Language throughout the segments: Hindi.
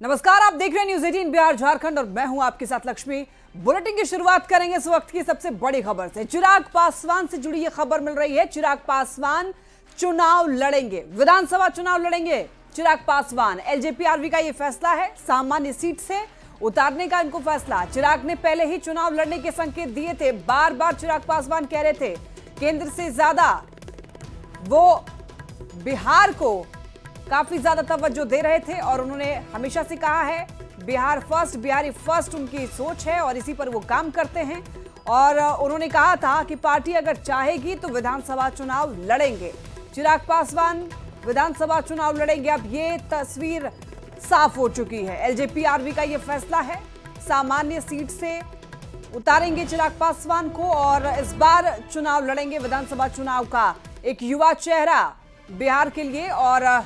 नमस्कार, आप देख रहे हैं न्यूज 18 बिहार झारखंड और मैं हूं आपके साथ लक्ष्मी। बुलेटिन की शुरुआत करेंगे इस वक्त की सबसे बड़ी खबर से। चिराग पासवान से जुड़ी यह खबर मिल रही है। चिराग पासवान चुनाव लड़ेंगे, विधानसभा चुनाव लड़ेंगे चिराग पासवान। एलजेपीआरवी का यह फैसला है, सामान्य सीट से उतारने का इनको फैसला। चिराग ने पहले ही चुनाव लड़ने के संकेत दिए थे। बार बार चिराग पासवान कह रहे थे केंद्र से ज्यादा वो बिहार को काफी ज्यादा तवज्जो दे रहे थे और उन्होंने हमेशा से कहा है बिहार फर्स्ट, बिहारी फर्स्ट उनकी सोच है और इसी पर वो काम करते हैं। और उन्होंने कहा था कि पार्टी अगर चाहेगी तो विधानसभा चुनाव लड़ेंगे। चिराग पासवान विधानसभा चुनाव लड़ेंगे। अब ये तस्वीर साफ हो चुकी है। एलजेपीआरवी का ये फैसला है, सामान्य सीट से उतारेंगे चिराग पासवान को और इस बार चुनाव लड़ेंगे। विधानसभा चुनाव का एक युवा चेहरा बिहार के लिए और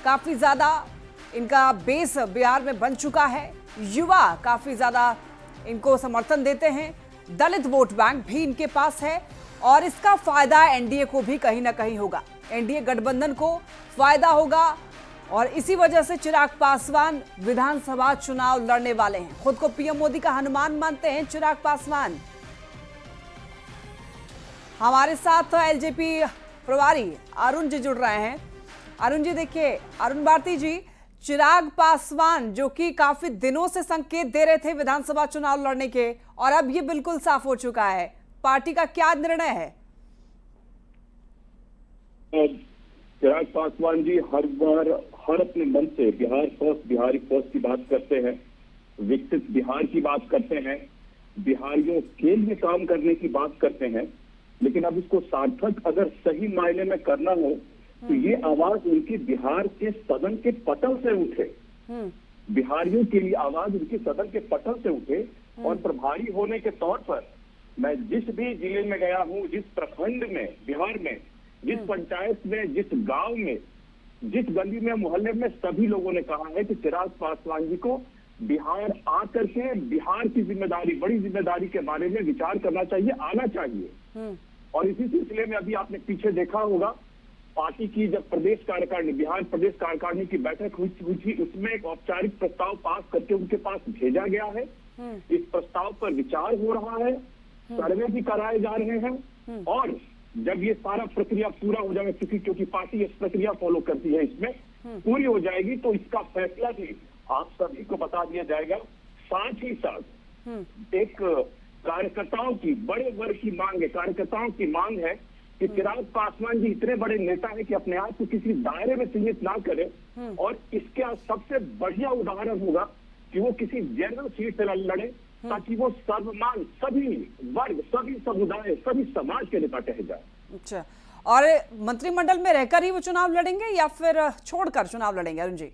काफी ज्यादा इनका बेस बिहार में बन चुका है। युवा काफी ज्यादा इनको समर्थन देते हैं। दलित वोट बैंक भी इनके पास है और इसका फायदा एनडीए को भी कहीं ना कहीं होगा। एनडीए गठबंधन को फायदा होगा और इसी वजह से चिराग पासवान विधानसभा चुनाव लड़ने वाले हैं। खुद को पीएम मोदी का हनुमान मानते हैं चिराग पासवान। हमारे साथ एलजेपी प्रभारी अरुण जी जुड़ रहे हैं। अरुण जी, देखिए, अरुण भारती जी, चिराग पासवान जो कि काफी दिनों से संकेत दे रहे थे विधानसभा चुनाव लड़ने के और अब ये बिल्कुल साफ हो चुका है, पार्टी का क्या निर्णय है? चिराग पासवान जी हर बार हर अपने मन से बिहार फर्स्ट, बिहारी फर्स्ट की बात करते हैं, विकसित बिहार की बात करते हैं, बिहारियों के लिए काम करने की बात करते हैं। लेकिन अब इसको सार्थक अगर सही मायने में करना हो तो ये आवाज उनकी बिहार के सदन के पटल से उठे। बिहारियों के लिए आवाज उनके सदन के पटल से उठे। और प्रभारी होने के तौर पर मैं जिस भी जिले में गया हूँ, जिस प्रखंड में बिहार में, जिस पंचायत में, जिस गांव में, जिस गली में, मोहल्ले में, सभी लोगों ने कहा है कि चिराग पासवान जी को बिहार आकर के बिहार की जिम्मेदारी, बड़ी जिम्मेदारी के बारे में विचार करना चाहिए, आना चाहिए। और इसी सिलसिले में अभी आपने पीछे देखा होगा, पार्टी की जब प्रदेश कार्यकारिणी, बिहार प्रदेश कार्यकारिणी की बैठक हुई थी, उसमें एक औपचारिक प्रस्ताव पास करके उनके पास भेजा गया है। इस प्रस्ताव पर विचार हो रहा है, सर्वे भी कराए जा रहे हैं और जब ये सारा प्रक्रिया पूरा हो जाएगा, क्योंकि पार्टी इस प्रक्रिया फॉलो करती है, इसमें पूरी हो जाएगी तो इसका फैसला भी आप सभी को बता दिया जाएगा। साथ ही साथ एक कार्यकर्ताओं की, बड़े वर्ग की मांग है, कार्यकर्ताओं की मांग है कि चिराग पासवान जी इतने बड़े नेता है कि अपने आप को किसी दायरे में सीमित ना करें और इसका सबसे बढ़िया उदाहरण होगा कि वो किसी जनरल सीट से लड़े ताकि वो सर्वमान सभी वर्ग, सभी समुदाय, सभी समाज के नेता कहे जाए। अच्छा, और मंत्रिमंडल में रहकर ही वो चुनाव लड़ेंगे या फिर छोड़कर चुनाव लड़ेंगे अरुण जी?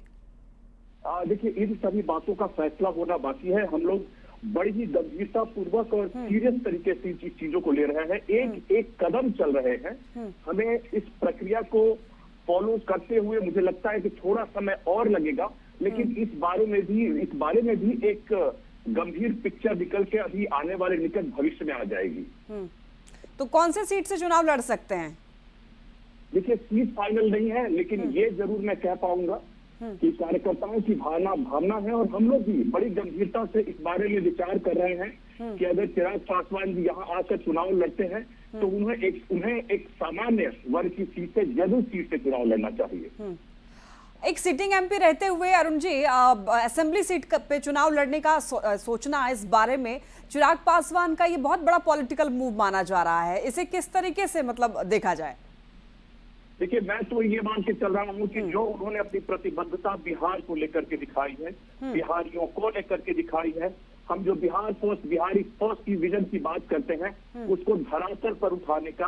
देखिए, इन सभी बातों का फैसला होना बाकी है। हम लोग बड़ी ही गंभीरता पूर्वक और सीरियस तरीके से इस चीजों को ले रहे हैं, एक एक कदम चल रहे हैं। हमें इस प्रक्रिया को फॉलो करते हुए मुझे लगता है कि थोड़ा समय और लगेगा, लेकिन इस बारे में भी एक गंभीर पिक्चर निकल के अभी आने वाले निकट भविष्य में आ जाएगी। तो कौन से सीट से चुनाव लड़ सकते हैं? देखिए, सीट फाइनल नहीं है, लेकिन ये जरूर मैं कह पाऊंगा कि कार्यकर्ताओं की भावना है और हम लोग भी बड़ी गंभीरता से इस बारे में विचार कर रहे हैं कि अगर चिराग पासवान जी यहाँ आकर चुनाव लड़ते हैं तो उन्हें एक सामान्य वर्ग की सीट से, जरूर सीट से चुनाव लड़ना चाहिए। एक सिटिंग एमपी रहते हुए अरुण जी, असेंबली सीट पे चुनाव लड़ने का सोचना, इस बारे में चिराग पासवान का ये बहुत बड़ा पॉलिटिकल मूव माना जा रहा है। इसे किस तरीके से मतलब देखा जाए? देखिए, मैं तो ये मान के चल रहा हूँ कि जो उन्होंने अपनी प्रतिबद्धता बिहार को लेकर के दिखाई है, बिहारियों को लेकर के दिखाई है, हम जो बिहार फर्स्ट, बिहारी फर्स्ट की विजन की बात करते हैं, उसको धरातल पर उठाने का,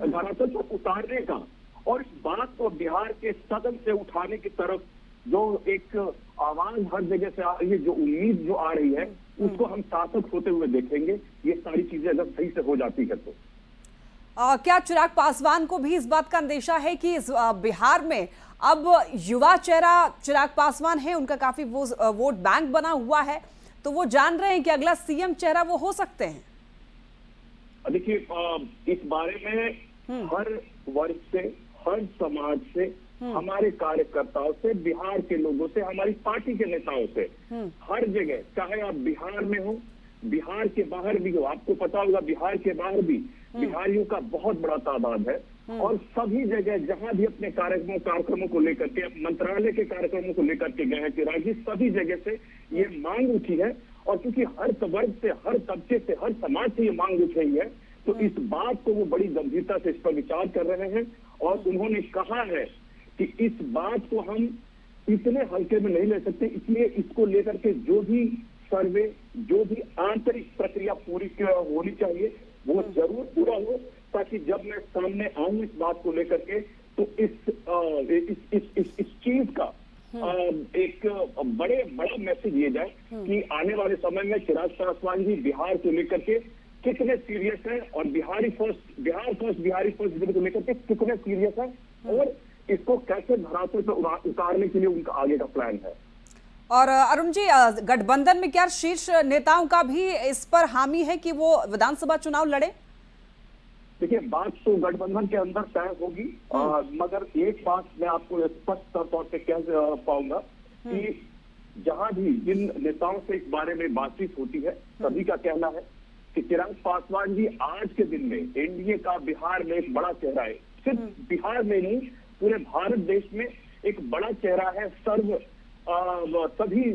धरातल पर उतारने का और इस बात को बिहार के सदन से उठाने की तरफ जो एक आवाज हर जगह से आ रही है, जो उम्मीद जो आ रही है, उसको हम सार्थक होते हुए देखेंगे। ये सारी चीजें अगर सही से हो जाती है तो क्या चिराग पासवान को भी इस बात का अंदेशा है कि इस बिहार में अब युवा चेहरा चिराग पासवान है, उनका काफी वोट बैंक बना हुआ है, तो वो जान रहे हैं कि अगला सीएम चेहरा वो हो सकते हैं? देखिए, इस बारे में हर वर्ग से, हर समाज से हमारे कार्यकर्ताओं से, बिहार के लोगों से, हमारी पार्टी के नेताओं से, हर जगह, चाहे आप बिहार में हो, बिहार के बाहर भी हो, आपको पता होगा बिहार के बाहर भी बिहारियों का बहुत बड़ा तादाद है, और सभी जगह जहां भी अपने कार्यक्रमों को लेकर के, मंत्रालय के कार्यक्रमों को लेकर के गए हैं चिराग जी, सभी जगह से ये मांग उठी है। और क्योंकि हर वर्ग से, हर तबके से, हर समाज से ये मांग उठ रही है, तो इस बात को वो बड़ी गंभीरता से इस पर विचार कर रहे हैं। और उन्होंने कहा है कि इस बात को हम इतने हल्के में नहीं ले सकते, इसलिए इसको लेकर के जो भी सर्वे, जो भी आंतरिक प्रक्रिया पूरी होनी चाहिए, वो जरूर पूरा हो, ताकि जब मैं सामने आऊं इस बात को लेकर के, तो इस चीज का एक बड़ा मैसेज ये जाए कि आने वाले समय में चिराग पासवान जी बिहार को लेकर के कितने सीरियस हैं, और बिहार फर्स्ट को लेकर के कितने सीरियस है, और इसको कैसे धरातल पर उतारने के लिए उनका आगे का प्लान है। और अरुण जी, गठबंधन में क्या शीर्ष नेताओं का भी इस पर हामी है कि वो विधानसभा चुनाव लड़े? देखिए, बात तो गठबंधन के अंदर तय होगी, मगर एक बात मैं आपको स्पष्ट तौर पे कह पाऊंगा कि जहां भी जिन नेताओं से इस बारे में बातचीत होती है, सभी का कहना है कि चिराग पासवान जी आज के दिन में एनडीए का बिहार में एक बड़ा चेहरा है। सिर्फ बिहार में नहीं, पूरे भारत देश में एक बड़ा चेहरा है, सभी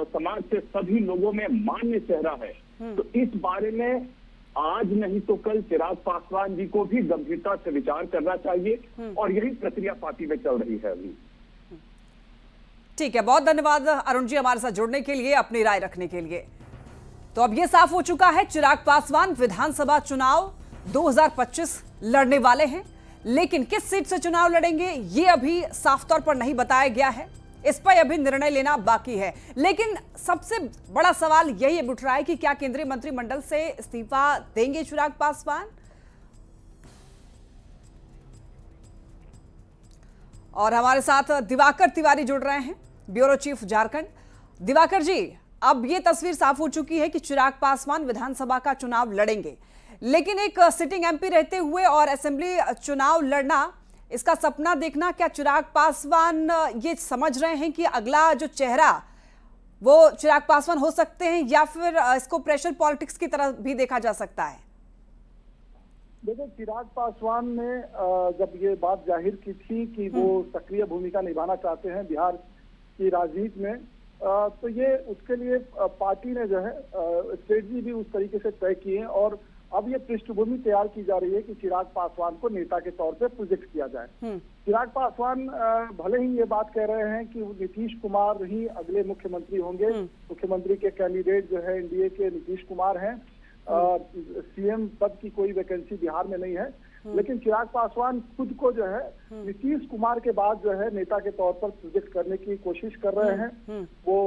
समाज से सभी लोगों में मान्य चेहरा है। तो इस बारे में आज नहीं तो कल चिराग पासवान जी को भी गंभीरता से विचार करना चाहिए, और यही प्रक्रिया पार्टी में चल रही है अभी। ठीक है, बहुत धन्यवाद अरुण जी हमारे साथ जुड़ने के लिए, अपनी राय रखने के लिए। तो अब यह साफ हो चुका है, चिराग पासवान विधानसभा चुनाव 2025 लड़ने वाले हैं, लेकिन किस सीट से चुनाव लड़ेंगे ये अभी साफ तौर पर नहीं बताया गया है। इस पर अभी निर्णय लेना बाकी है। लेकिन सबसे बड़ा सवाल यही उठ रहा है कि क्या केंद्रीय मंत्रिमंडल से इस्तीफा देंगे चिराग पासवान? और हमारे साथ दिवाकर तिवारी जुड़ रहे हैं, ब्यूरो चीफ झारखंड। दिवाकर जी, अब ये तस्वीर साफ हो चुकी है कि चिराग पासवान विधानसभा का चुनाव लड़ेंगे, लेकिन एक सिटिंग एमपी रहते हुए और असेंबली चुनाव लड़ना, इसका सपना देखना, क्या चिराग पासवान ये समझ रहे हैं कि अगला जो चेहरा वो चिराग पासवान हो सकते हैं, या फिर इसको प्रेशर पॉलिटिक्स की तरह भी देखा जा सकता है? देखो, चिराग पासवान ने जब ये बात जाहिर की थी कि वो सक्रिय भूमिका निभाना चाहते हैं बिहार की राजनीति में, तो ये उसके लिए पार्टी ने जो है स्ट्रेटजी भी उस तरीके से तय की है, और अब ये पृष्ठभूमि तैयार की जा रही है कि चिराग पासवान को नेता के तौर पे प्रोजेक्ट किया जाए। चिराग पासवान भले ही ये बात कह रहे हैं कि नीतीश कुमार ही अगले मुख्यमंत्री होंगे, मुख्यमंत्री के कैंडिडेट जो है एनडीए के नीतीश कुमार हैं, सीएम पद की कोई वैकेंसी बिहार में नहीं है, लेकिन चिराग पासवान खुद को जो है नीतीश कुमार के बाद जो है नेता के तौर पर प्रोजेक्ट करने की कोशिश कर रहे हैं। वो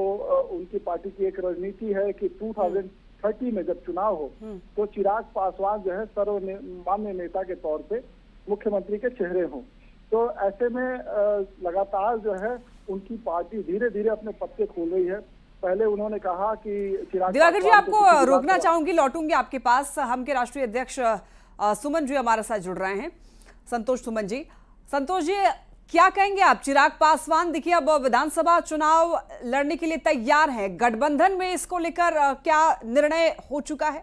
उनकी पार्टी की एक रणनीति है कि 2030 में जब चुनाव हो तो चिराग पासवान जो है सर्वमान्य नेता के तौर पे मुख्यमंत्री के चेहरे हों। तो ऐसे में लगातार जो है उनकी पार्टी धीरे धीरे अपने पत्ते खोल रही है। पहले उन्होंने कहा कि चिराग दिवाकर जी, आपको रोकना चाहूंगी, लौटूंगी आपके पास। हम के राष्ट्रीय अध्यक्ष सुमन जी हमारे साथ जुड़ रहे हैं, संतोष सुमन जी। संतोष जी, क्या कहेंगे आप? चिराग पासवान देखिए अब विधानसभा चुनाव लड़ने के लिए तैयार हैं, गठबंधन में इसको लेकर क्या निर्णय हो चुका है?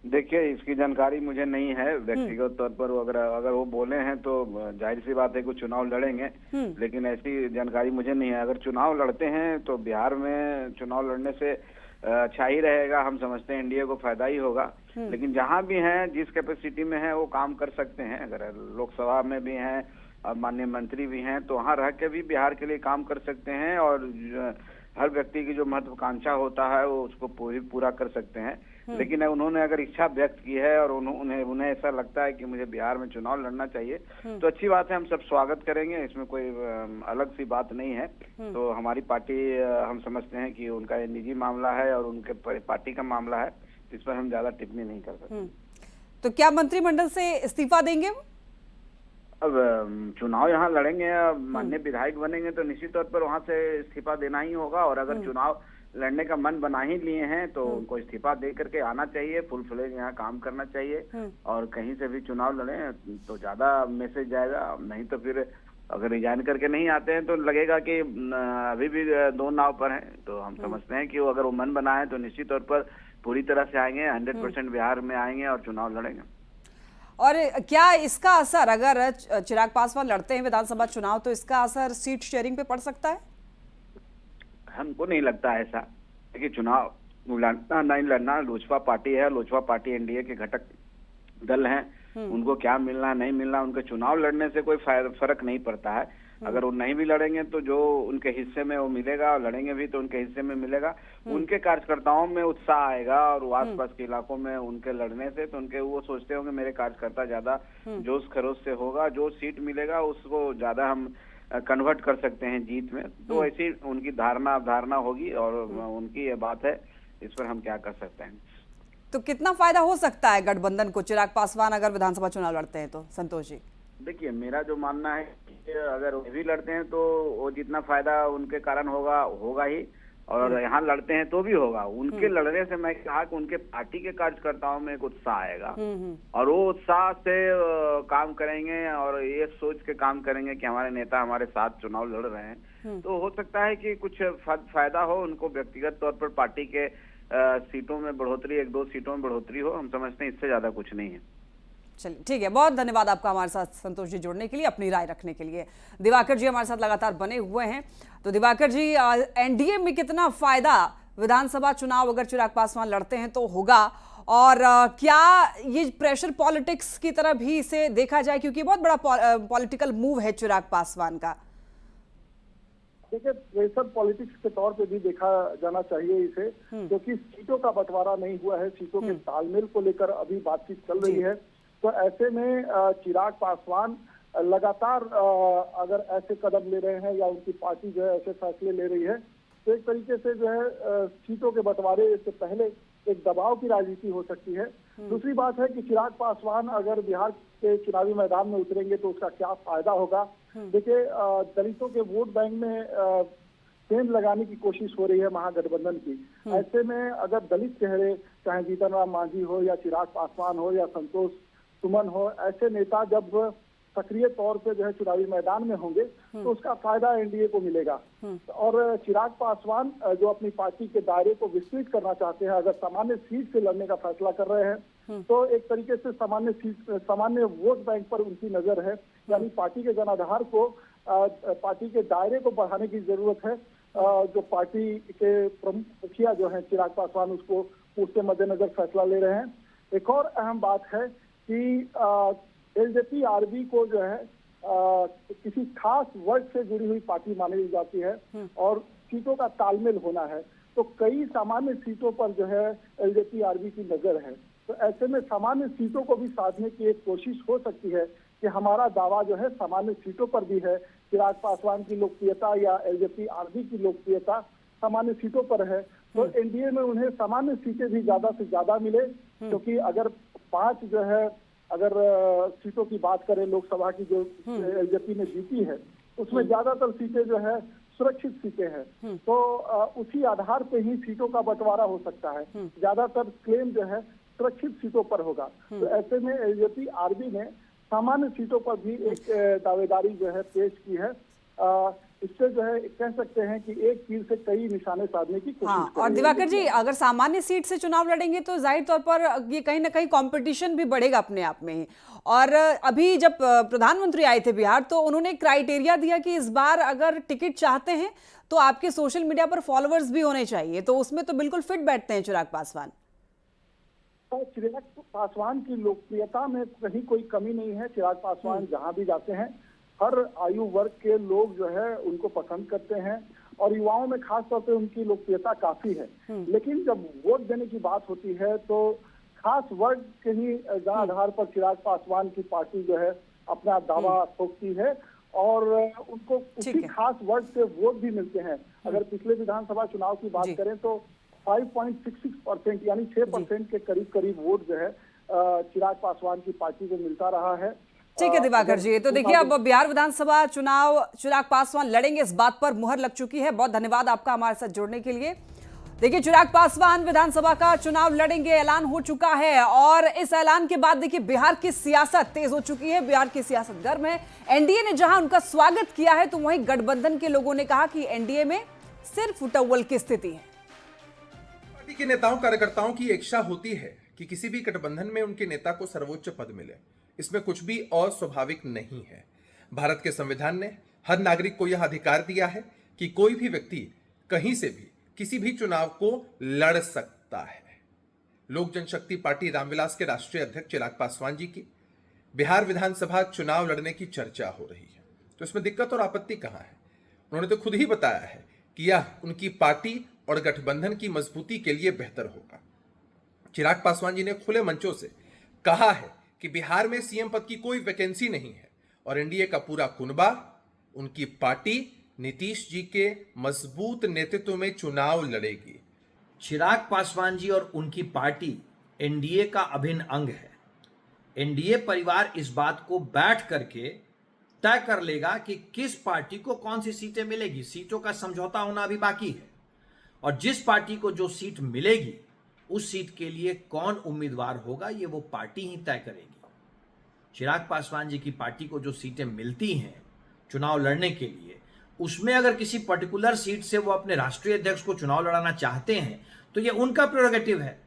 देखिए, इसकी जानकारी मुझे नहीं है व्यक्तिगत तौर पर। अगर वो बोले हैं तो जाहिर सी बात है कि चुनाव लड़ेंगे, लेकिन ऐसी जानकारी मुझे नहीं है। अगर चुनाव लड़ते हैं तो बिहार में चुनाव लड़ने से अच्छा ही रहेगा, हम समझते हैं एनडीए को फायदा ही होगा। लेकिन जहां भी हैं, जिस कैपेसिटी में है वो काम कर सकते हैं। अगर लोकसभा में भी हैं और माननीय मंत्री भी हैं तो वहां रह के भी बिहार के लिए काम कर सकते हैं, और हर व्यक्ति की जो महत्वाकांक्षा होता है वो उसको पूरा कर सकते हैं। लेकिन उन्होंने अगर इच्छा व्यक्त की है और उन्हें ऐसा लगता है कि मुझे बिहार में चुनाव लड़ना चाहिए, तो अच्छी बात है, हम सब स्वागत करेंगे, इसमें कोई अलग सी बात नहीं है। तो हमारी पार्टी, हम समझते हैं कि उनका ये निजी मामला है और उनके पार्टी का मामला है, इस पर हम ज्यादा टिप्पणी नहीं कर सकते। तो क्या मंत्रिमंडल से इस्तीफा देंगे? अब चुनाव यहाँ लड़ेंगे, माननीय विधायक बनेंगे तो निश्चित तौर पर वहाँ से इस्तीफा देना ही होगा। और अगर चुनाव लड़ने का मन बना ही लिए हैं तो उनको इस्तीफा दे करके आना चाहिए, फुल फ्लेज यहाँ काम करना चाहिए, और कहीं से भी चुनाव लड़े तो ज्यादा मैसेज जाएगा। नहीं तो फिर अगर रिजाइन करके नहीं आते हैं तो लगेगा कि अभी भी दो नाव पर हैं। तो हम समझते हैं कि वो अगर वो मन बना है तो निश्चित तौर पर पूरी तरह से आएंगे, 100% बिहार में आएंगे और चुनाव लड़ेंगे। और क्या इसका असर, अगर चिराग पासवान लड़ते हैं विधानसभा चुनाव, तो इसका असर सीट शेयरिंग पे पड़ सकता है? हमको नहीं लगता ऐसा, क्योंकि चुनाव लड़ना नहीं लड़ना लोजपा पार्टी है। लोजपा पार्टी एनडीए के घटक दल हैं, उनको क्या मिलना नहीं मिलना, उनके चुनाव लड़ने से कोई फर्क नहीं पड़ता है। अगर वो नहीं भी लड़ेंगे तो जो उनके हिस्से में वो मिलेगा, और लड़ेंगे भी तो उनके हिस्से में मिलेगा। उनके कार्यकर्ताओं में उत्साह आएगा, और वो आसपास के इलाकों में उनके लड़ने से तो उनके वो सोचते होंगे मेरे कार्यकर्ता ज्यादा जोश खरोश से होगा, जो सीट मिलेगा उसको ज्यादा हम कन्वर्ट कर सकते हैं जीत में। तो ऐसी उनकी अवधारणा होगी, और उनकी ये बात है, इस पर हम क्या कर सकते हैं। तो कितना फायदा हो सकता है गठबंधन को, चिराग पासवान अगर विधानसभा चुनाव लड़ते हैं तो? संतोष जी, देखिए, मेरा जो मानना है कि अगर वो भी लड़ते हैं तो वो जितना फायदा उनके कारण होगा ही, और यहाँ लड़ते हैं तो भी होगा। उनके लड़ने से मैं कहा कि उनके पार्टी के कार्यकर्ताओं में एक उत्साह आएगा, और वो उत्साह से काम करेंगे, और ये सोच के काम करेंगे कि हमारे नेता हमारे साथ चुनाव लड़ रहे हैं। तो हो सकता है कि कुछ फायदा हो उनको व्यक्तिगत तौर पर, पार्टी के सीटों में बढ़ोतरी, 1-2 सीटों में बढ़ोतरी हो। हम समझते हैं इससे ज्यादा कुछ नहीं है। चलिए ठीक है, बहुत धन्यवाद आपका हमारे साथ संतोष जी जुड़ने के लिए, अपनी राय रखने के लिए। दिवाकर जी हमारे साथ लगातार बने हुए हैं। तो दिवाकर जी, एनडीए में कितना फायदा विधानसभा चुनाव अगर चिराग पासवान लड़ते हैं तो होगा, और क्या ये प्रेशर पॉलिटिक्स की तरह भी इसे देखा जाए, क्योंकि बहुत बड़ा पॉलिटिकल मूव है चिराग पासवान का? देखिए, प्रेशर पॉलिटिक्स के तौर पे भी देखा जाना चाहिए इसे, क्योंकि सीटों का बंटवारा नहीं हुआ है, सीटों के तालमेल को लेकर अभी बातचीत चल रही है। तो ऐसे में चिराग पासवान लगातार अगर ऐसे कदम ले रहे हैं, या उनकी पार्टी जो है ऐसे फैसले ले रही है, तो एक तरीके से जो है सीटों के बंटवारे से पहले एक दबाव की राजनीति हो सकती है। दूसरी बात है कि चिराग पासवान अगर बिहार के चुनावी मैदान में उतरेंगे तो उसका क्या फायदा होगा। देखिए, दलितों के वोट बैंक में सेंध लगाने की कोशिश हो रही है महागठबंधन की। ऐसे में अगर दलित चेहरे, चाहे जीतन राम मांझी हो, या चिराग पासवान हो, या संतोष सुमन हो, ऐसे नेता जब सक्रिय तौर पे जो है चुनावी मैदान में होंगे तो उसका फायदा एनडीए को मिलेगा। और चिराग पासवान जो अपनी पार्टी के दायरे को विस्तृत करना चाहते हैं, अगर सामान्य सीट से लड़ने का फैसला कर रहे हैं, तो एक तरीके से सामान्य वोट बैंक पर उनकी नजर है। यानी पार्टी के जनाधार को, पार्टी के दायरे को बढ़ाने की जरूरत है। जो पार्टी के प्रमुख मुखिया जो है चिराग पासवान, उसके मद्देनजर फैसला ले रहे हैं। एक और अहम बात है कि एलजेपी आरबी को जो है किसी खास वर्ग से जुड़ी हुई पार्टी मानी जाती है, और सीटों का तालमेल होना है। तो कई सामान्य सीटों पर जो है एलजेपी आरबी की नजर है। तो ऐसे में सामान्य सीटों को भी साधने की एक कोशिश हो सकती है कि हमारा दावा जो है सामान्य सीटों पर भी है। चिराग पासवान की लोकप्रियता या एलजेपी आरबी की लोकप्रियता सामान्य सीटों पर है, तो एनडीए में उन्हें सामान्य सीटें भी ज्यादा से ज्यादा मिले। क्योंकि अगर 5 जो है, अगर सीटों की बात करें लोकसभा की जो एलजेपी ने जीती है, उसमें ज्यादातर सीटें जो है सुरक्षित सीटें हैं। तो उसी आधार पे ही सीटों का बंटवारा हो सकता है। ज्यादातर क्लेम जो है सुरक्षित सीटों पर होगा। तो ऐसे में एलजेपी आरबी ने सामान्य सीटों पर भी एक दावेदारी जो है पेश की है। इससे जो है कह सकते हैं कि एक तीर से कई निशाने साधने की कोशिश और दिवाकर जी, अगर सामान्य सीट से चुनाव लड़ेंगे तो जाहिर तौर पर ये कहीं ना कहीं कंपटीशन भी बढ़ेगा अपने आप में ही। और अभी जब प्रधानमंत्री आए थे बिहार, तो उन्होंने क्राइटेरिया दिया कि इस बार अगर टिकट चाहते हैं तो आपके सोशल मीडिया पर फॉलोअर्स भी होने चाहिए। तो उसमें तो बिल्कुल फिट बैठते हैं चिराग पासवान। चिराग पासवान की लोकप्रियता में कहीं कोई कमी नहीं है। चिराग पासवान जहां भी जाते हैं, हर आयु वर्ग के लोग जो है उनको पसंद करते हैं, और युवाओं में खास तौर पे उनकी लोकप्रियता काफी है। लेकिन जब वोट देने की बात होती है तो खास वर्ग के ही आधार पर चिराग पासवान की पार्टी जो है अपना दावा ठोकती है, और उनको उसी खास वर्ग से वोट भी मिलते हैं। अगर पिछले विधानसभा चुनाव की बात करें तो 5.66% यानी 6% के करीब वोट जो है चिराग पासवान की पार्टी को मिलता रहा है। ठीक है दिवाकर जी, तो देखिए अब बिहार विधानसभा चुनाव चिराग पासवान लड़ेंगे, इस बात पर मुहर लग चुकी है। बहुत धन्यवाद आपका हमारे साथ जुड़ने के लिए। देखिए, चिराग पासवान विधानसभा का चुनाव लड़ेंगे, ऐलान हो चुका है। और इस ऐलान के बाद देखिए बिहार की सियासत तेज हो चुकी है, बिहार की सियासत गर्म है। एनडीए ने जहां उनका स्वागत किया है, तो वहीं गठबंधन के लोगों ने कहा कि एनडीए में सिर्फ उटव्वल की स्थिति है। पार्टी के नेताओं कार्यकर्ताओं की इच्छा होती है कि किसी भी गठबंधन में उनके नेता को सर्वोच्च पद मिले। इसमें कुछ भी अस्वाभाविक नहीं है। भारत के संविधान ने हर नागरिक को यह अधिकार दिया है कि कोई भी व्यक्ति कहीं से भी किसी भी चुनाव को लड़ सकता है। लोक जनशक्ति पार्टी रामविलास के राष्ट्रीय अध्यक्ष चिराग पासवान जी की बिहार विधानसभा चुनाव लड़ने की चर्चा हो रही है, तो इसमें दिक्कत और आपत्ति कहां है? उन्होंने तो खुद ही बताया है कि यह उनकी पार्टी और गठबंधन की मजबूती के लिए बेहतर होगा। चिराग पासवान जी ने खुले मंचों से कहा है कि बिहार में सीएम पद की कोई वैकेंसी नहीं है और एनडीए का पूरा कुनबा उनकी पार्टी नीतीश जी के मजबूत नेतृत्व में चुनाव लड़ेगी। चिराग पासवान जी और उनकी पार्टी एनडीए का अभिन्न अंग है। एनडीए परिवार इस बात को बैठ करके तय कर लेगा कि किस पार्टी को कौन सी सीटें मिलेगी। सीटों का समझौता होना अभी बाकी है और जिस पार्टी को जो सीट मिलेगी उस सीट के लिए कौन उम्मीदवार होगा ये वो पार्टी ही तय करेगी। चिराग पासवान जी की पार्टी को जो सीटें मिलती हैं चुनाव लड़ने के लिए, उसमें अगर किसी पर्टिकुलर सीट से वो अपने राष्ट्रीय अध्यक्ष को चुनाव लड़ाना चाहते हैं तो ये उनका प्रेरोगेटिव है।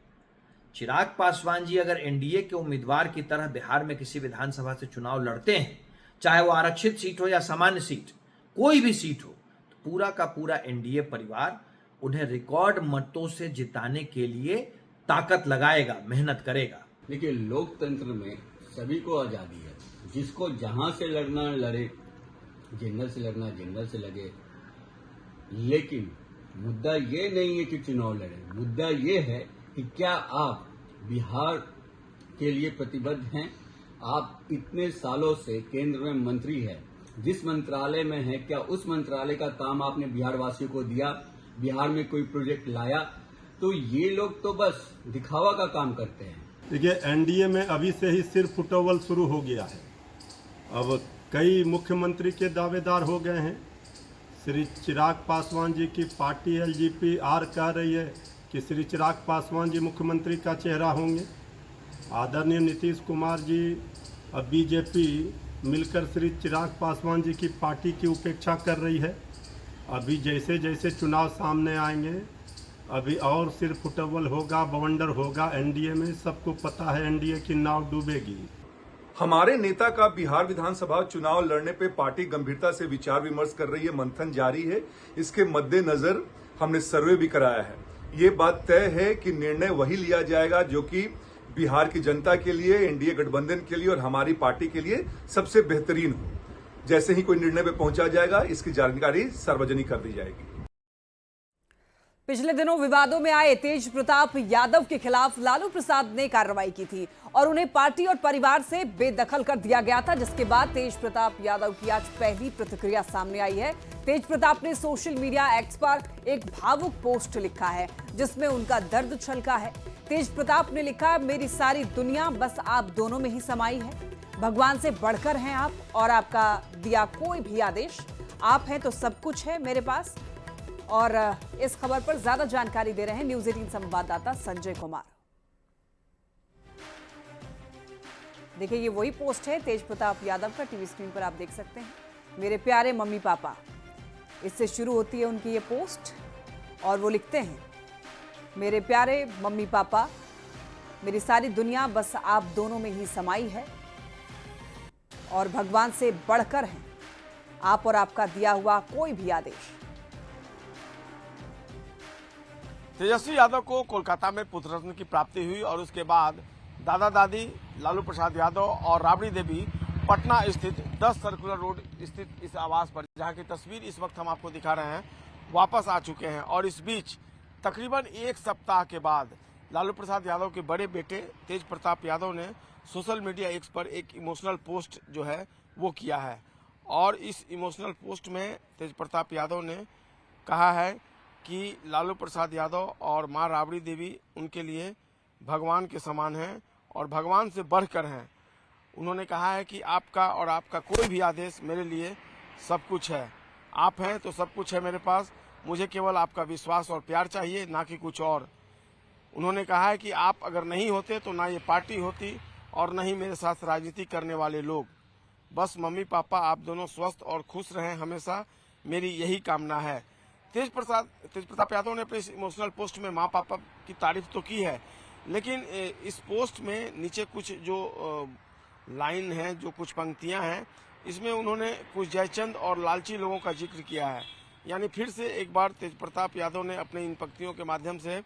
चिराग पासवान जी अगर एनडीए के उम्मीदवार की तरह बिहार में किसी विधानसभा से चुनाव लड़ते हैं, चाहे वो आरक्षित सीट हो या सामान्य सीट, कोई भी सीट हो, तो पूरा का पूरा एनडीए परिवार उन्हें रिकॉर्ड मतों से जिताने के लिए ताकत लगाएगा, मेहनत करेगा। देखिए, लोकतंत्र में सभी को आजादी है, जिसको जहां से लड़ना लड़े, जनरल से लड़ना जनरल से लगे। लेकिन मुद्दा ये नहीं है कि चुनाव लड़े, मुद्दा ये है कि क्या आप बिहार के लिए प्रतिबद्ध हैं। आप इतने सालों से केंद्र में मंत्री हैं, जिस मंत्रालय में है, क्या उस मंत्रालय का काम आपने बिहार वासियों को दिया? बिहार में कोई प्रोजेक्ट लाया? तो ये लोग तो बस दिखावा का काम करते हैं। देखिए, एनडीए में अभी से ही सिर्फ फुटबॉल शुरू हो गया है। अब कई मुख्यमंत्री के दावेदार हो गए हैं। श्री चिराग पासवान जी की पार्टी एलजेपी आर कह रही है कि श्री चिराग पासवान जी मुख्यमंत्री का चेहरा होंगे। आदरणीय नीतीश कुमार जी और बीजेपी मिलकर श्री चिराग पासवान जी की पार्टी की उपेक्षा कर रही है। अभी जैसे जैसे चुनाव सामने आएंगे, अभी और सिर्फ फुटबॉल होगा, बवंडर होगा एनडीए में। सबको पता है एनडीए की नाव डूबेगी। हमारे नेता का बिहार विधानसभा चुनाव लड़ने पे पार्टी गंभीरता से विचार विमर्श कर रही है, मंथन जारी है। इसके मद्देनजर हमने सर्वे भी कराया है। ये बात तय है कि निर्णय वही लिया जाएगा जो कि बिहार की जनता के लिए, एनडीए गठबंधन के लिए और हमारी पार्टी के लिए सबसे बेहतरीन हो। जैसे ही कोई निर्णय पे पहुंचा जाएगा, इसकी जानकारी सार्वजनिक कर दी जाएगी। पिछले दिनों विवादों में आए तेज प्रताप यादव के खिलाफ लालू प्रसाद ने कार्रवाई की थी और उन्हें पार्टी और परिवार से बेदखल कर दिया गया था, जिसके बाद तेज प्रताप यादव की आज पहली प्रतिक्रिया सामने आई है। तेज प्रताप ने सोशल मीडिया एक्स पर एक भावुक पोस्ट लिखा है जिसमें उनका दर्द छलका है। तेज प्रताप ने लिखा, मेरी सारी दुनिया बस आप दोनों में ही समाई है। भगवान से बढ़कर हैं आप और आपका दिया कोई भी आदेश। आप हैं तो सब कुछ है मेरे पास। और इस खबर पर ज्यादा जानकारी दे रहे हैं न्यूज़ 18 संवाददाता संजय कुमार। देखिए, ये वही पोस्ट है तेज प्रताप यादव का, टीवी स्क्रीन पर आप देख सकते हैं। मेरे प्यारे मम्मी पापा, इससे शुरू होती है उनकी ये पोस्ट और वो लिखते हैं, मेरे प्यारे मम्मी पापा, मेरी सारी दुनिया बस आप दोनों में ही समाई है और भगवान से बढ़कर हैं आप और आपका दिया हुआ कोई भी आदेश। तेजस्वी यादव को कोलकाता में पुत्र रत्न की प्राप्ति हुई और उसके बाद दादा दादी लालू प्रसाद यादव और राबड़ी देवी पटना स्थित 10 सर्कुलर रोड स्थित इस आवास पर, जहां की तस्वीर इस वक्त हम आपको दिखा रहे हैं, वापस आ चुके हैं। और इस बीच तकरीबन एक सप्ताह के बाद लालू प्रसाद यादव के बड़े बेटे तेज प्रताप यादव ने सोशल मीडिया एक्स पर एक इमोशनल पोस्ट जो है वो किया है। और इस इमोशनल पोस्ट में तेज प्रताप यादव ने कहा है कि लालू प्रसाद यादव और मां राबड़ी देवी उनके लिए भगवान के समान हैं और भगवान से बढ़कर हैं। उन्होंने कहा है कि आपका और आपका कोई भी आदेश मेरे लिए सब कुछ है। आप हैं तो सब कुछ है मेरे पास। मुझे केवल आपका विश्वास और प्यार चाहिए, ना कि कुछ और। उन्होंने कहा है कि आप अगर नहीं होते तो ना ये पार्टी होती और न ही मेरे साथ राजनीति करने वाले लोग। बस मम्मी पापा आप दोनों स्वस्थ और खुश रहें हमेशा, मेरी यही कामना है। तेज प्रताप यादव ने अपने इमोशनल पोस्ट में माँ पापा की तारीफ तो की है, लेकिन इस पोस्ट में नीचे कुछ जो लाइन है, जो कुछ पंक्तियां हैं, इसमें उन्होंने कुछ जयचंद और लालची लोगों का जिक्र किया है। यानी फिर से एक बार तेज प्रताप यादव ने अपने इन पंक्तियों के माध्यम से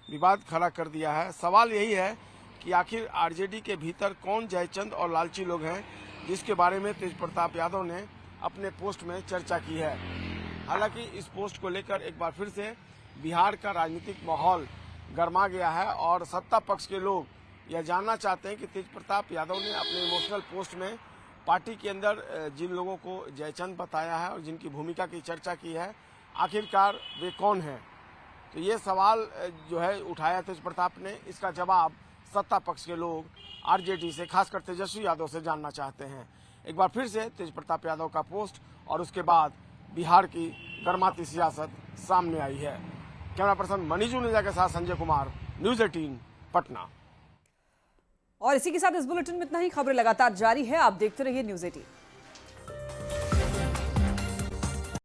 विवाद खड़ा कर दिया है। सवाल यही है कि आखिर आरजेडी के भीतर कौन जयचंद और लालची लोग हैं, जिसके बारे में तेज प्रताप यादव ने अपने पोस्ट में चर्चा की है। हालांकि इस पोस्ट को लेकर एक बार फिर से बिहार का राजनीतिक माहौल गर्मा गया है और सत्ता पक्ष के लोग यह जानना चाहते हैं कि तेज प्रताप यादव ने अपने इमोशनल पोस्ट में पार्टी के अंदर जिन लोगों को जयचंद बताया है और जिनकी भूमिका की चर्चा की है, आखिरकार वे कौन हैं। तो ये सवाल जो है उठाया तेज प्रताप ने, इसका जवाब सत्ता पक्ष के लोग आरजेडी से, खासकर तेजस्वी यादव से जानना चाहते हैं। एक बार फिर से तेज प्रताप यादव का पोस्ट और उसके बाद बिहार की गर्माती सियासत सामने आई है। कैमरा पर्सन मनीष जुनेजा के साथ संजय कुमार, न्यूज़ 18 पटना। और इसी के साथ इस बुलेटिन में इतना ही। खबरें लगातार जारी है, आप देखते रहिए न्यूज़ 18।